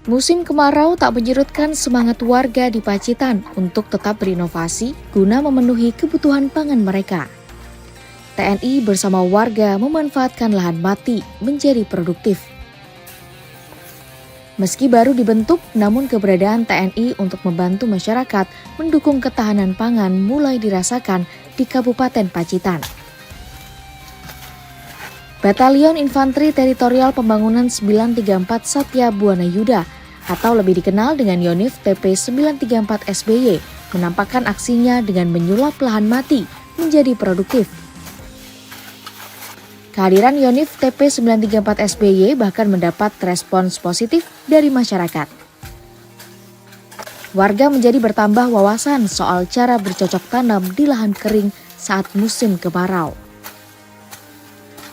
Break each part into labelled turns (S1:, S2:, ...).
S1: Musim kemarau tak menyurutkan semangat warga di Pacitan untuk tetap berinovasi guna memenuhi kebutuhan pangan mereka. TNI bersama warga memanfaatkan lahan mati menjadi produktif. Meski baru dibentuk, namun keberadaan TNI untuk membantu masyarakat mendukung ketahanan pangan mulai dirasakan di Kabupaten Pacitan. Batalion Infanteri Teritorial Pembangunan 934 Satya Buana Yuda atau lebih dikenal dengan Yonif TP 934 SBY menampakkan aksinya dengan menyulap lahan mati menjadi produktif. Kehadiran Yonif TP 934 SBY bahkan mendapat respons positif dari masyarakat. Warga menjadi bertambah wawasan soal cara bercocok tanam di lahan kering saat musim kemarau.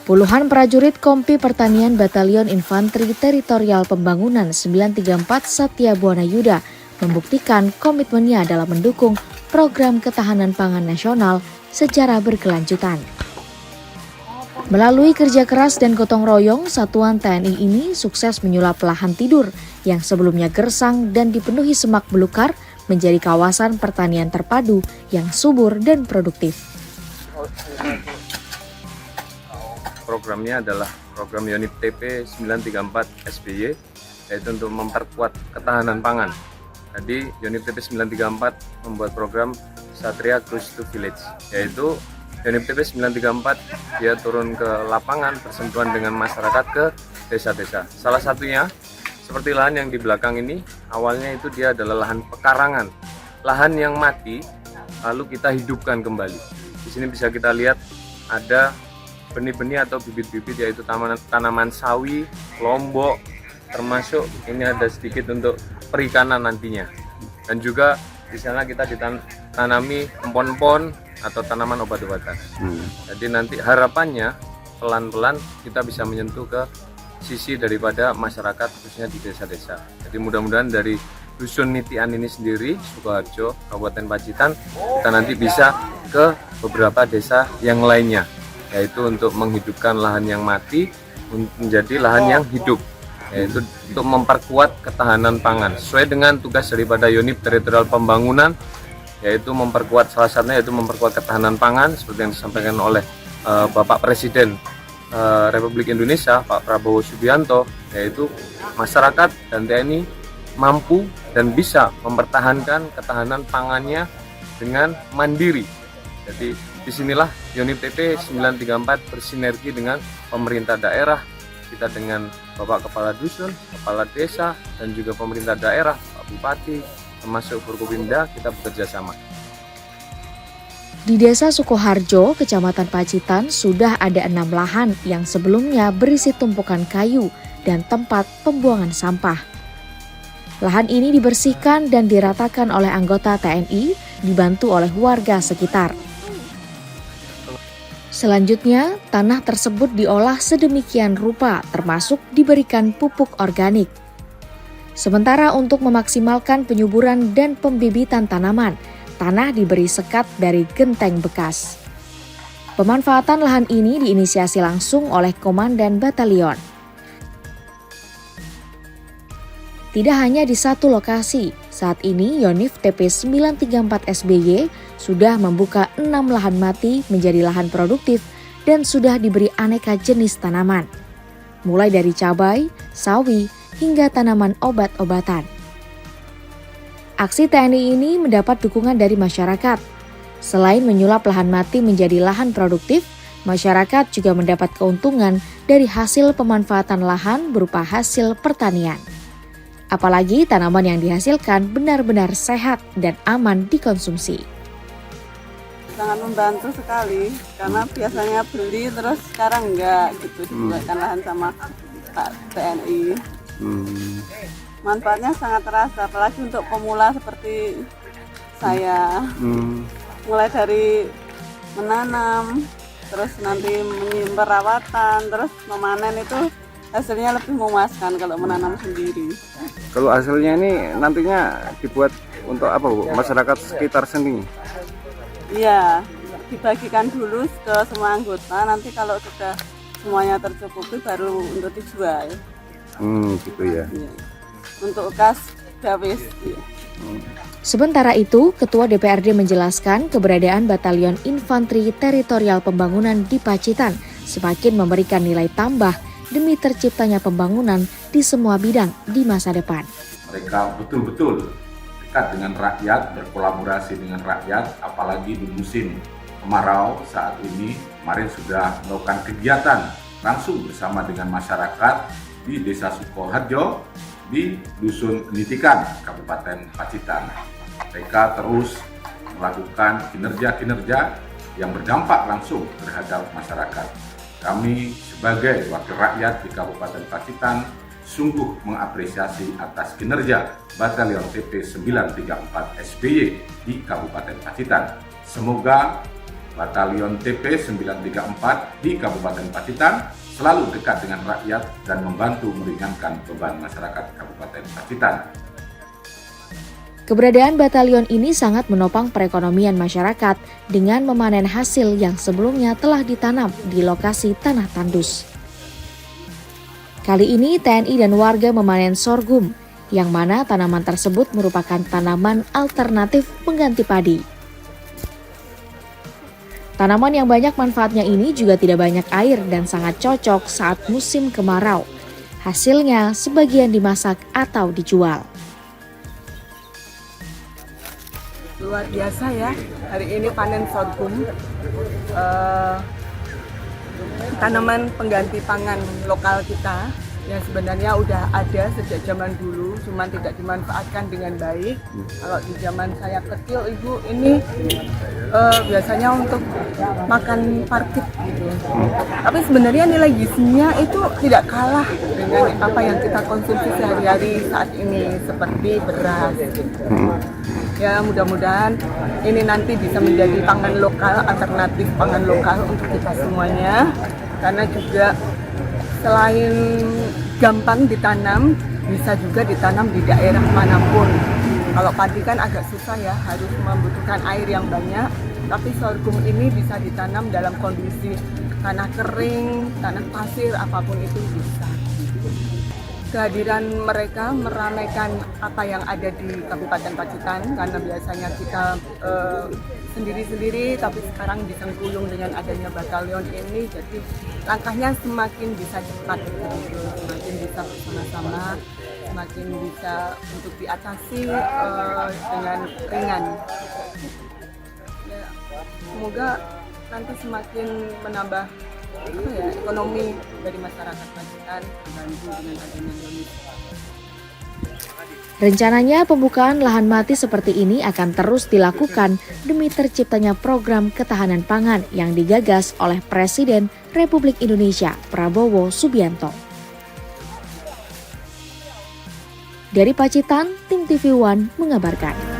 S1: Puluhan prajurit Kompi Pertanian Batalion Infanteri Teritorial Pembangunan 934 Satya Buana Yuda membuktikan komitmennya dalam mendukung program ketahanan pangan nasional secara berkelanjutan. Melalui kerja keras dan gotong royong, satuan TNI ini sukses menyulap lahan tidur yang sebelumnya gersang dan dipenuhi semak belukar menjadi kawasan pertanian terpadu yang subur dan produktif.
S2: Programnya adalah program Yonif TP 934 SBY, yaitu untuk memperkuat ketahanan pangan. Jadi Yonif TP 934 membuat program Satria Cruise to Village, yaitu Yonif TP 934 dia turun ke lapangan bersentuhan dengan masyarakat ke desa-desa. Salah satunya seperti lahan yang di belakang ini, awalnya itu dia adalah lahan pekarangan, lahan yang mati lalu kita hidupkan kembali. Di sini bisa kita lihat ada benih-benih atau bibit-bibit, yaitu tanaman sawi, lombok, termasuk ini ada sedikit untuk perikanan nantinya. Dan juga di sana kita ditanami empon-empon atau tanaman obat-obatan. Jadi nanti harapannya pelan-pelan kita bisa menyentuh ke sisi daripada masyarakat khususnya di desa-desa. Jadi mudah-mudahan dari Dusun Nitian ini sendiri, Sukoharjo, Kabupaten Pacitan, kita nanti bisa ke beberapa desa yang lainnya, yaitu untuk menghidupkan lahan yang mati menjadi lahan yang hidup, yaitu untuk memperkuat ketahanan pangan sesuai dengan tugas daripada Unit Teritorial Pembangunan, yaitu memperkuat, salah satunya yaitu memperkuat ketahanan pangan seperti yang disampaikan oleh Bapak Presiden Republik Indonesia Pak Prabowo Subianto, yaitu masyarakat dan TNI mampu dan bisa mempertahankan ketahanan pangannya dengan mandiri. Jadi disinilah Yonif TP 934 bersinergi dengan pemerintah daerah, kita dengan Bapak Kepala Dusun, Kepala Desa, dan juga pemerintah daerah, Pak Bupati, termasuk Forkopimda, kita bekerja sama.
S1: Di Desa Sukoharjo, Kecamatan Pacitan, sudah ada 6 lahan yang sebelumnya berisi tumpukan kayu dan tempat pembuangan sampah. Lahan ini dibersihkan dan diratakan oleh anggota TNI, dibantu oleh warga sekitar. Selanjutnya, tanah tersebut diolah sedemikian rupa, termasuk diberikan pupuk organik. Sementara untuk memaksimalkan penyuburan dan pembibitan tanaman, tanah diberi sekat dari genteng bekas. Pemanfaatan lahan ini diinisiasi langsung oleh Komandan Batalion. Tidak hanya di satu lokasi, saat ini Yonif TP 934 SBY sudah membuka 6 lahan mati menjadi lahan produktif dan sudah diberi aneka jenis tanaman, mulai dari cabai, sawi, hingga tanaman obat-obatan. Aksi TNI ini mendapat dukungan dari masyarakat. Selain menyulap lahan mati menjadi lahan produktif, masyarakat juga mendapat keuntungan dari hasil pemanfaatan lahan berupa hasil pertanian. Apalagi tanaman yang dihasilkan benar-benar sehat dan aman dikonsumsi.
S3: Sangat membantu sekali, karena biasanya beli terus sekarang enggak gitu, dibuatkan lahan sama Pak TNI. Manfaatnya sangat terasa, apalagi untuk pemula seperti saya. Mulai dari menanam, terus nanti perawatan, terus memanen itu hasilnya lebih memuaskan kalau menanam sendiri.
S4: Kalau hasilnya ini nantinya dibuat untuk apa Bu? Masyarakat sekitar sini?
S3: Iya, dibagikan dulu ke semua anggota, nanti kalau sudah semuanya tercukupi baru untuk dijual.
S4: Gitu ya.
S3: Iya. Untuk kas dawis. Iya.
S1: Sementara itu, Ketua DPRD menjelaskan keberadaan Batalion Infanteri Teritorial Pembangunan di Pacitan semakin memberikan nilai tambah demi terciptanya pembangunan di semua bidang di masa depan.
S5: Mereka betul-betul dekat dengan rakyat, berkolaborasi dengan rakyat, apalagi di musim kemarau saat ini. Kemarin sudah melakukan kegiatan langsung bersama dengan masyarakat di Desa Sukoharjo, di Dusun Nitikan, Kabupaten Pacitan. Mereka terus melakukan kinerja-kinerja yang berdampak langsung terhadap masyarakat. Kami sebagai wakil rakyat di Kabupaten Pacitan sungguh mengapresiasi atas kinerja Batalion TP 934 SBY di Kabupaten Pacitan. Semoga Batalion TP 934 di Kabupaten Pacitan selalu dekat dengan rakyat dan membantu meringankan beban masyarakat Kabupaten Pacitan.
S1: Keberadaan batalion ini sangat menopang perekonomian masyarakat dengan memanen hasil yang sebelumnya telah ditanam di lokasi tanah tandus. Kali ini TNI dan warga memanen sorghum, yang mana tanaman tersebut merupakan tanaman alternatif pengganti padi. Tanaman yang banyak manfaatnya ini juga tidak banyak air dan sangat cocok saat musim kemarau. Hasilnya sebagian dimasak atau dijual.
S6: Luar biasa ya, hari ini panen sorghum, tanaman pengganti pangan lokal kita yang sebenarnya udah ada sejak zaman dulu, cuman tidak dimanfaatkan dengan baik. Kalau di zaman saya kecil, Ibu, ini biasanya untuk makan parkit gitu. Tapi sebenarnya nilai gizinya itu tidak kalah dengan apa yang kita konsumsi sehari-hari saat ini, seperti beras. Ya, mudah-mudahan ini nanti bisa menjadi pangan lokal, alternatif pangan lokal untuk kita semuanya. Karena juga selain gampang ditanam, bisa juga ditanam di daerah manapun. Kalau padi kan agak susah ya, harus membutuhkan air yang banyak. Tapi sorghum ini bisa ditanam dalam kondisi tanah kering, tanah pasir, apapun itu bisa. Kehadiran mereka meramaikan apa yang ada di Kabupaten Pacitan, karena biasanya kita sendiri-sendiri, tapi sekarang disengkulung dengan adanya batalion ini, jadi langkahnya semakin bisa cepat, semakin bisa bersama-sama, semakin bisa untuk diatasi dengan ringan. Ya, semoga nanti semakin menambah ekonomi dari masyarakat Pacitan, terbantu dengan adanya unit.
S1: Rencananya pembukaan lahan mati seperti ini akan terus dilakukan demi terciptanya program ketahanan pangan yang digagas oleh Presiden Republik Indonesia Prabowo Subianto. Dari Pacitan, tim TV One mengabarkan.